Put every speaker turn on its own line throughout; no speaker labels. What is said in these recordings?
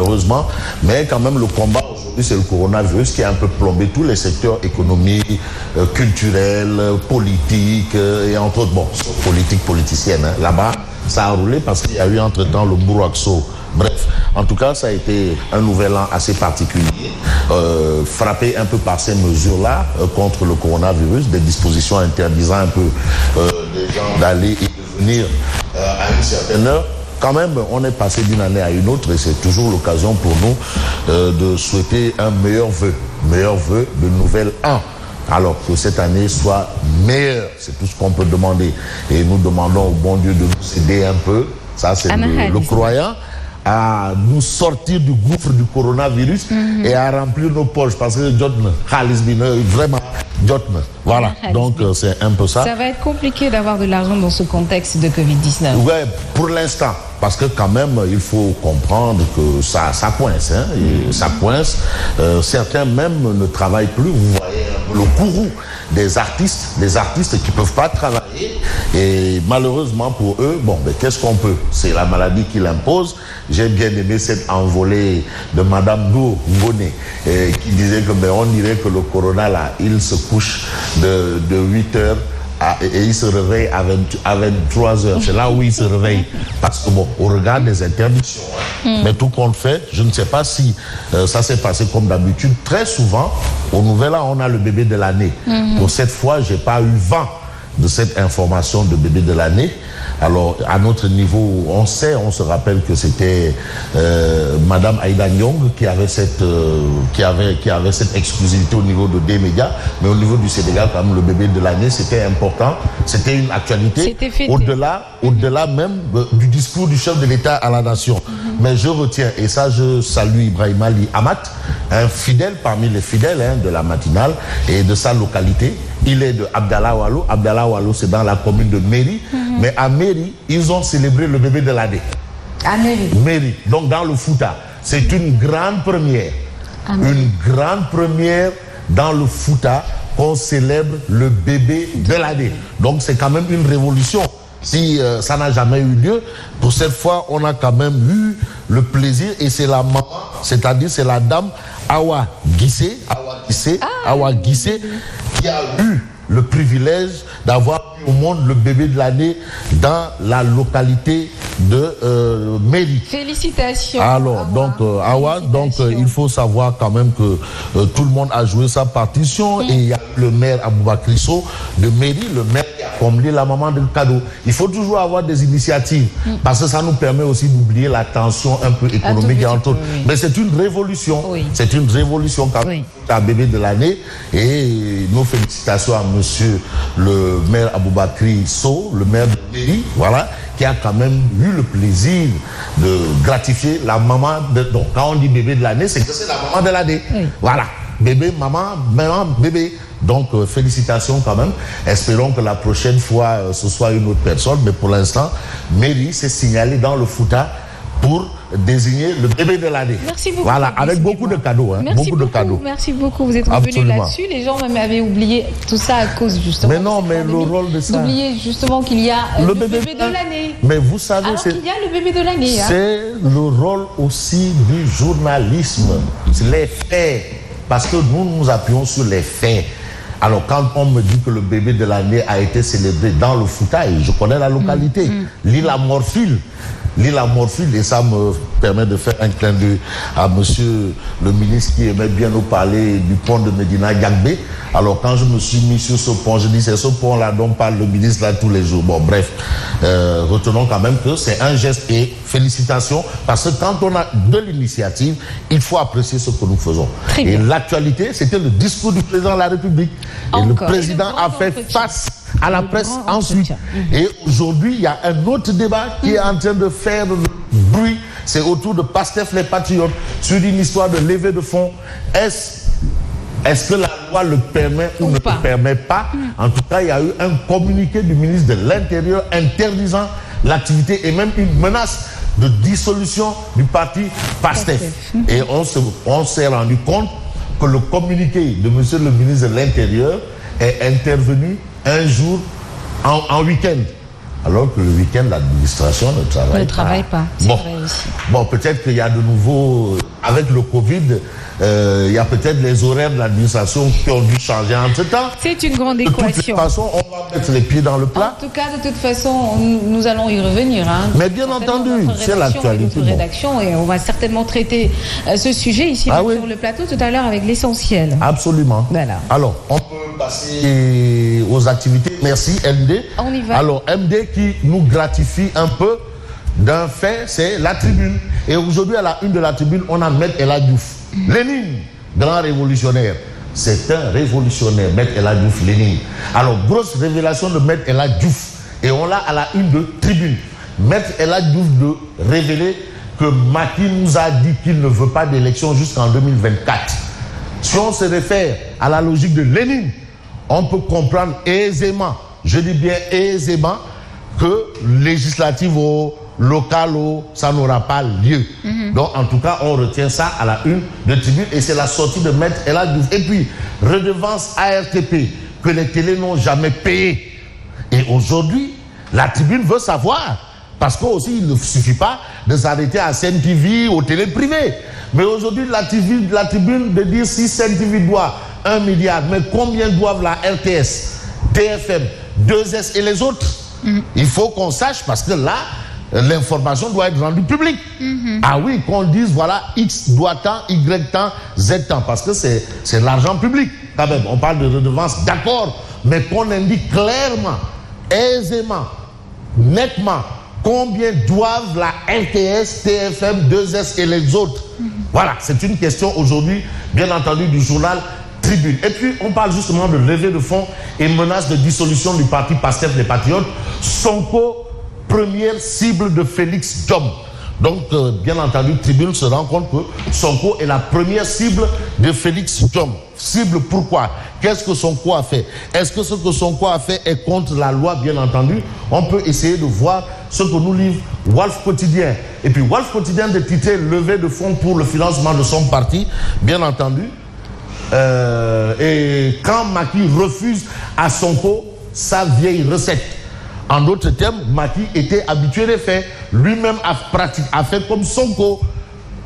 heureusement, mais quand même le combat aujourd'hui c'est le coronavirus qui a un peu plombé tous les secteurs économiques, culturels, politiques et entre autres, bon, politique politicienne. Hein. Là-bas, ça a roulé parce qu'il y a eu entre-temps le Bourraxo. Bref, en tout cas, ça a été un nouvel an assez particulier, frappé un peu par ces mesures-là contre le coronavirus, des dispositions interdisant un peu les gens d'aller et de venir à une certaine heure. Quand même, on est passé d'une année à une autre et c'est toujours l'occasion pour nous de souhaiter un meilleur vœu de nouvel an. Alors que cette année soit meilleure, c'est tout ce qu'on peut demander. Et nous demandons au bon Dieu de nous aider un peu, ça c'est le croyant, à nous sortir du gouffre du coronavirus et à remplir nos poches parce que vraiment voilà, donc c'est un peu ça.
Ça va être compliqué d'avoir de l'argent dans ce contexte de Covid-19.
Ouais, pour l'instant, parce que quand même il faut comprendre que ça coince, hein, et ça coince. Certains même ne travaillent plus. Vous voyez le courroux des artistes qui peuvent pas travailler et malheureusement pour eux, bon, ben, qu'est-ce qu'on peut? C'est la maladie qui l'impose. J'ai bien aimé cette envolée de Madame Dou Ngoné qui disait que ben, on dirait que le corona là, il se couche de 8 heures et il se réveille à 23 heures. C'est là où il se réveille. Parce que bon, au regard des interdictions, mais tout compte fait, je ne sais pas si ça s'est passé comme d'habitude. Très souvent, au Nouvel An, on a le bébé de l'année. Pour cette fois, j'ai pas eu vent de cette information de bébé de l'année. Alors, à notre niveau, on se rappelle que c'était Madame Aïda Nyong qui avait cette exclusivité au niveau de D-Média, mais au niveau du Sénégal, quand même, le bébé de l'année, c'était important, c'était une actualité, au-delà même du discours du chef de l'État à la nation. Mais je retiens, et ça je salue Ibrahim Ali Amat, un fidèle parmi les fidèles de la matinale et de sa localité. Il est de Abdallah Wallo. Abdallah Wallo, c'est dans la commune de Méry. Mais à Méry, ils ont célébré le bébé de l'année.
À Méry.
Méry. Donc dans le Fouta. C'est une grande première. Une grande première dans le Fouta qu'on célèbre le bébé de l'année. Donc c'est quand même une révolution. Si ça n'a jamais eu lieu, pour cette fois, on a quand même eu le plaisir et c'est la maman, c'est-à-dire c'est la dame Awa Guissé, qui a eu le privilège d'avoir mis au monde le bébé de l'année dans la localité de Méry.
Félicitations.
Alors, donc, Awa, donc il faut savoir quand même que tout le monde a joué sa partition et il y a le maire Aboubakry Sow de Méry, le maire qui a comblé la maman de cadeau. Il faut toujours avoir des initiatives parce que ça nous permet aussi d'oublier la tension un peu économique et entre autres. Mais c'est une révolution. C'est une révolution quand même. Un bébé de l'année et nos félicitations à monsieur le maire Aboubakry Sow, le maire de Méry, voilà, qui a quand même eu le plaisir de gratifier la maman de... Donc quand on dit bébé de l'année, c'est que c'est la maman de l'année. Voilà, bébé, maman, bébé. Donc félicitations quand même. Espérons que la prochaine fois ce soit une autre personne, mais pour l'instant, Méry s'est signalé dans le Fouta pour désigner le bébé de l'année.
Merci beaucoup.
Voilà, avec beaucoup de cadeaux. Hein,
merci
beaucoup de cadeaux.
Merci beaucoup. Vous êtes revenu là-dessus. Les gens même avaient oublié tout ça à cause justement.
Mais non, mais le rôle de ça.
D'oublier justement qu'il y a le bébé de l'année.
Mais vous savez,
alors qu'il y a le bébé de l'année.
C'est le rôle aussi du journalisme. Les faits. Parce que nous nous appuyons sur les faits. Alors quand on me dit que le bébé de l'année a été célébré dans le Fouta, et je connais la localité, l'île à Morphile, et ça me permet de faire un clin d'œil à monsieur le ministre qui aimait bien nous parler du pont de Medina Gagbe. Alors quand je me suis mis sur ce pont, je dis c'est ce pont là dont parle le ministre là tous les jours. Bon bref, retenons quand même que c'est un geste et félicitations parce que quand on a de l'initiative, il faut apprécier ce que nous faisons. Et l'actualité, c'était le discours du président de la République. Et le président a fait face à la presse ensuite. Et aujourd'hui, il y a un autre débat qui est en train de faire le bruit. C'est autour de Pastef les Patriotes sur une histoire de levée de fonds. Est-ce que la loi le permet ou ne le permet pas? En tout cas, il y a eu un communiqué du ministre de l'Intérieur interdisant l'activité et même une menace de dissolution du parti Pastef. Et on s'est rendu compte que le communiqué de monsieur le ministre de l'Intérieur est intervenu un jour en week-end. alors que le week-end, l'administration ne travaille
pas. C'est vrai aussi.
Bon, peut-être qu'il y a de nouveau, avec le Covid, il y a peut-être les horaires de l'administration qui ont dû changer entre temps.
C'est une grande équation.
De toute façon, on va mettre les pieds dans le plat.
En tout cas, de toute façon, nous allons y revenir. Hein.
Mais bien entendu, c'est l'actualité.
Notre rédaction, et on va certainement traiter ce sujet ici sur le plateau tout à l'heure avec l'essentiel.
Absolument.
Voilà.
Alors, on peut passer aux activités. Merci, MD.
On y va.
Alors, MD qui nous gratifie un peu d'un fait, c'est la tribune. Et aujourd'hui, à la une de la tribune, on a Maître El Hadji Diouf. Lénine, grand révolutionnaire. C'est un révolutionnaire, Maître El Hadji Diouf, Lénine. Alors, grosse révélation de Maître El Hadji Diouf. Et on l'a à la une de tribune. Maître El Hadji Diouf de révéler que Macky nous a dit qu'il ne veut pas d'élection jusqu'en 2024. Si on se réfère à la logique de Lénine, on peut comprendre aisément, je dis bien aisément, que législative au local, ça n'aura pas lieu. Donc, en tout cas, on retient ça à la une de tribune et c'est la sortie de Maître El Hadji Diouf. Et puis, redevance ARTP que les télés n'ont jamais payé. Et aujourd'hui, la tribune veut savoir. Parce qu'aussi, il ne suffit pas de s'arrêter à Sen TV, aux télés privées. Mais aujourd'hui, la tribune de dire si Sen TV doit 1 milliard, mais combien doivent la RTS, TFM, 2S et les autres? Il faut qu'on sache parce que là, l'information doit être rendue publique. Ah oui, qu'on dise, voilà, X doit tant, Y tant, Z tant, parce que c'est l'argent public. Quand même, on parle de redevance, d'accord, mais qu'on indique clairement, aisément, nettement, combien doivent la RTS, TFM, 2S et les autres? Voilà, c'est une question aujourd'hui, bien entendu, du journal Tribune. Et puis, on parle justement de levée de fonds et menace de dissolution du parti PASTEF les Patriotes. Sonko, première cible de Félix Diome. Donc, bien entendu, Tribune se rend compte que Sonko est la première cible de Félix Diome. Cible pourquoi? Qu'est-ce que Sonko a fait? Est-ce que ce que Sonko a fait est contre la loi? Bien entendu, on peut essayer de voir ce que nous livre Walf Quotidien. Et puis Walf Quotidien de titrer levée de fonds pour le financement de son parti, bien entendu. Et quand Macky refuse à Sonko sa vieille recette. En d'autres termes, Macky était habitué des faits. Lui-même a fait comme Sonko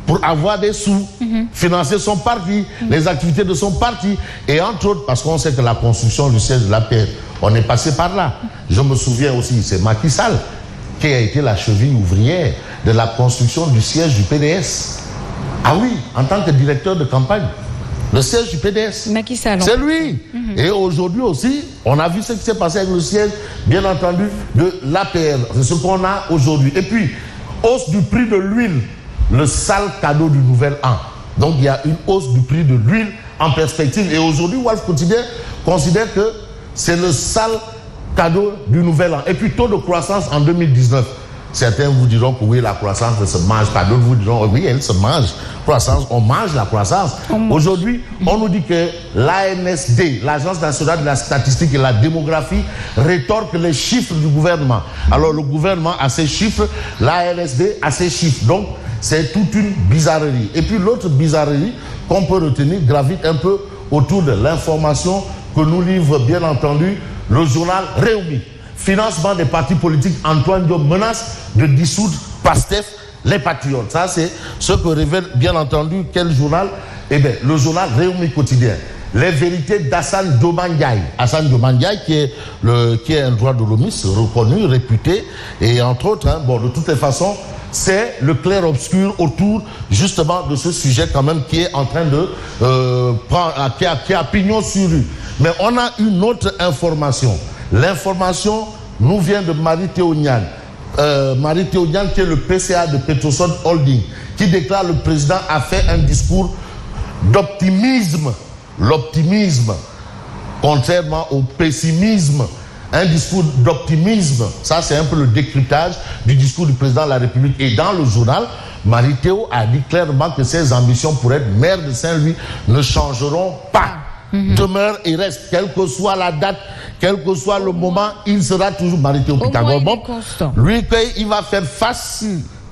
pour avoir des sous, financer son parti, les activités de son parti. Et entre autres, parce qu'on sait que la construction du siège de la paix, on est passé par là. Je me souviens aussi, c'est Macky Sall qui a été la cheville ouvrière de la construction du siège du PDS. Ah oui, en tant que directeur de campagne. Le siège du PDS.
Macky Sall.
C'est lui. Et aujourd'hui aussi, on a vu ce qui s'est passé avec le siège, bien entendu, de l'APR. C'est ce qu'on a aujourd'hui. Et puis, hausse du prix de l'huile, le sale cadeau du nouvel an. Donc, il y a une hausse du prix de l'huile en perspective. Et aujourd'hui, Walf Quotidien considère que c'est le sale cadeau du nouvel an. Et puis, taux de croissance en 2019. Certains vous diront que oui, la croissance ne se mange pas. D'autres vous diront oui, elle se mange. Croissance, on mange la croissance. Aujourd'hui, on nous dit que l'ANSD, l'Agence nationale de la statistique et la démographie, rétorque les chiffres du gouvernement. Alors le gouvernement a ses chiffres, l'ANSD a ses chiffres. Donc, c'est toute une bizarrerie. Et puis l'autre bizarrerie qu'on peut retenir gravite un peu autour de l'information que nous livre, bien entendu, le journal Réumi. Financement des partis politiques, Antoine Diome menace de dissoudre PASTEF, les Patriotes. Ça, c'est ce que révèle, bien entendu, quel journal? Eh bien, le journal Réumi Quotidien. Les vérités d'Assane Diomandjaye. Assane Diomandjaye, qui est un droit de l'homiste reconnu, réputé, et entre autres, bon, de toutes les façons, c'est le clair-obscur autour, justement, de ce sujet, quand même, qui est en train de prendre, qui a pignon sur rue. Mais on a une autre information. L'information nous vient de Marie Théoniane. Marie Théoniane qui est le PCA de Petroson Holding, qui déclare le président a fait un discours d'optimisme. L'optimisme, contrairement au pessimisme, un discours d'optimisme. Ça, c'est un peu le décryptage du discours du président de la République. Et dans le journal, Marie Théo a dit clairement que ses ambitions pour être maire de Saint-Louis ne changeront pas. Demeure et reste, quelle que soit la date, quel que soit le moment, il sera toujours Marie-Théo Pythagore. Lui, il va faire face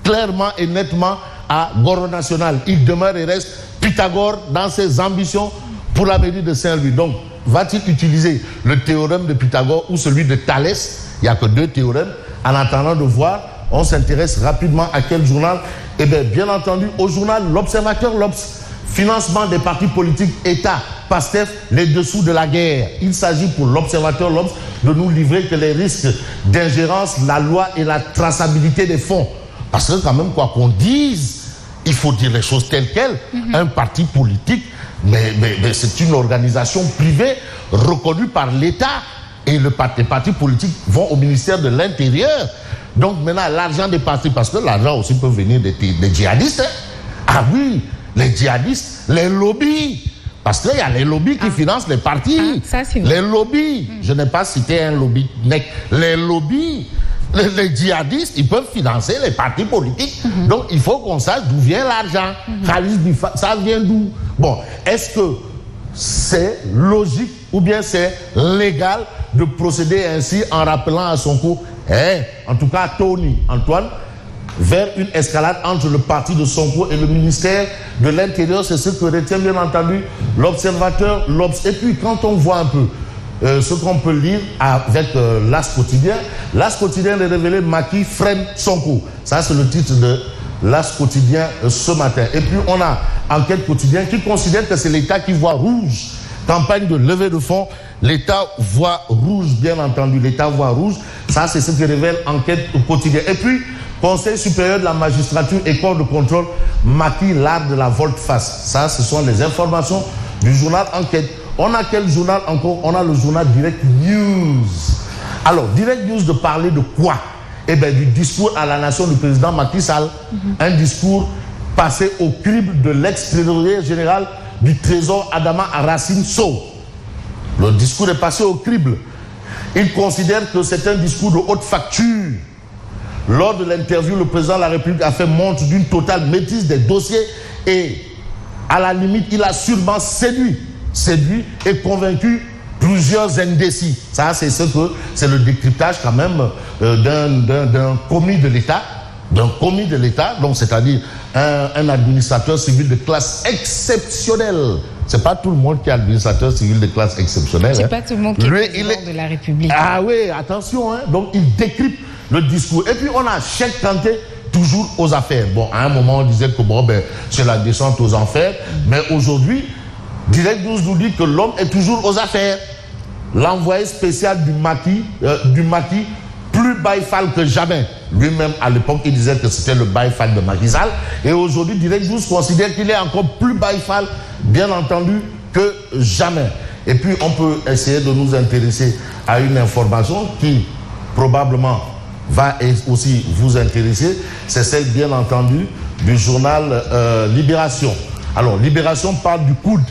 clairement et nettement à Goro National. Il demeure et reste Pythagore dans ses ambitions pour la mairie de Saint-Louis. Donc, va-t-il utiliser le théorème de Pythagore ou celui de Thalès? Il n'y a que deux théorèmes. en attendant de voir, on s'intéresse rapidement à quel journal? Eh bien entendu, au journal L'Observateur, l'Obs. Financement des partis politiques, État, PASTEF, les dessous de la guerre. Il s'agit pour L'Observateur, l'Obs, de nous livrer que les risques d'ingérence, la loi et la traçabilité des fonds. Parce que quand même, quoi qu'on dise, il faut dire les choses telles quelles. Un parti politique, mais c'est une organisation privée reconnue par l'État. Et les partis politiques vont au ministère de l'Intérieur. Donc maintenant, l'argent des partis, parce que l'argent aussi peut venir des djihadistes. Ah oui, les djihadistes, les lobbies. Parce qu'il y a les lobbies qui financent les partis. Les lobbies. Je n'ai pas cité un lobby. Les lobbies, les djihadistes, ils peuvent financer les partis politiques. Donc il faut qu'on sache d'où vient l'argent. Ça vient d'où? Bon, est-ce que c'est logique ou bien c'est légal de procéder ainsi en rappelant à Sonko, en tout cas Antoine, vers une escalade entre le parti de Sonko et le ministère de l'Intérieur? C'est ce que retient bien entendu l'Observateur, l'Obs. Et puis quand on voit un peu ce qu'on peut lire avec l'As quotidien est révélé, Macky freine Sonko. Ça c'est le titre de l'As quotidien ce matin. Et puis on a Enquête quotidien qui considère que c'est l'État qui voit rouge. Campagne de levée de fonds, l'État voit rouge, bien entendu, l'État voit rouge. Ça c'est ce que révèle Enquête quotidien. Et puis Conseil supérieur de la magistrature et corps de contrôle, Macky l'art de la volte-face. Ça, ce sont les informations du journal Enquête. On a quel journal encore? On a le journal Direct News. Alors, Direct News de parler de quoi? Eh bien, du discours à la nation du président Macky Sall. Un discours passé au crible de l'ex-trésorier général du Trésor Adama Racine Sow. Le discours est passé au crible. Il considère que c'est un discours de haute facture. Lors de l'interview, le président de la République a fait montre d'une totale maîtrise des dossiers et, à la limite, il a sûrement séduit et convaincu plusieurs indécis. Ça, c'est le décryptage quand même d'un commis de l'État, donc c'est-à-dire un administrateur civil de classe exceptionnelle. C'est pas tout le monde qui est administrateur civil de classe exceptionnelle.
C'est pas tout le monde qui est président de la République.
Ah oui, attention, donc il décrypte le discours. Et puis on a Cheikh Kanté, toujours aux affaires. Bon, à un moment on disait que c'est la descente aux enfers, mais aujourd'hui, Direct News nous dit que l'homme est toujours aux affaires. L'envoyé spécial du Macky, plus baïfal que jamais. Lui-même, à l'époque, il disait que c'était le baïfal de Macky Sall. Et aujourd'hui, Direct News considère qu'il est encore plus baïfal, bien entendu, que jamais. Et puis, on peut essayer de nous intéresser à une information qui, probablement, va aussi vous intéresser. C'est celle, bien entendu, du journal Libération. Alors, Libération parle du coude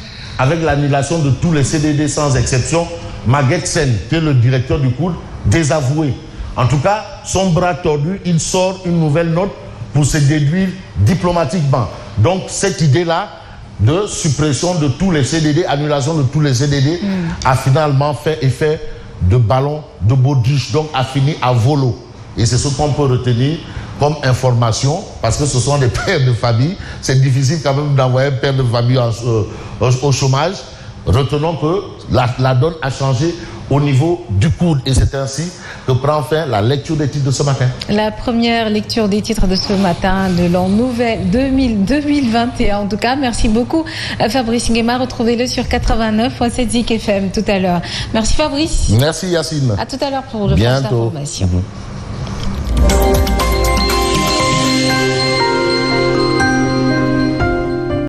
avec l'annulation de tous les CDD sans exception. Maguette Sen, qui est le directeur du coude, désavoué. En tout cas, son bras tordu, il sort une nouvelle note pour se déduire diplomatiquement. Donc, cette idée-là de suppression de tous les CDD, annulation de tous les CDD, a finalement fait effet de ballon de baudruche, donc a fini à volo. Et c'est ce qu'on peut retenir comme information, parce que ce sont des pères de famille. C'est difficile quand même d'envoyer un père de famille au chômage. Retenons que la donne a changé au niveau du coude. Et c'est ainsi que prend fin la lecture des titres de ce matin. La
première lecture des titres de ce matin de l'an nouvel 2021. En tout cas, merci beaucoup Fabrice Nguema. Retrouvez-le sur 89.7 Zik FM tout à l'heure. Merci Fabrice.
Merci Yacine.
À tout à l'heure pour le flash d'information.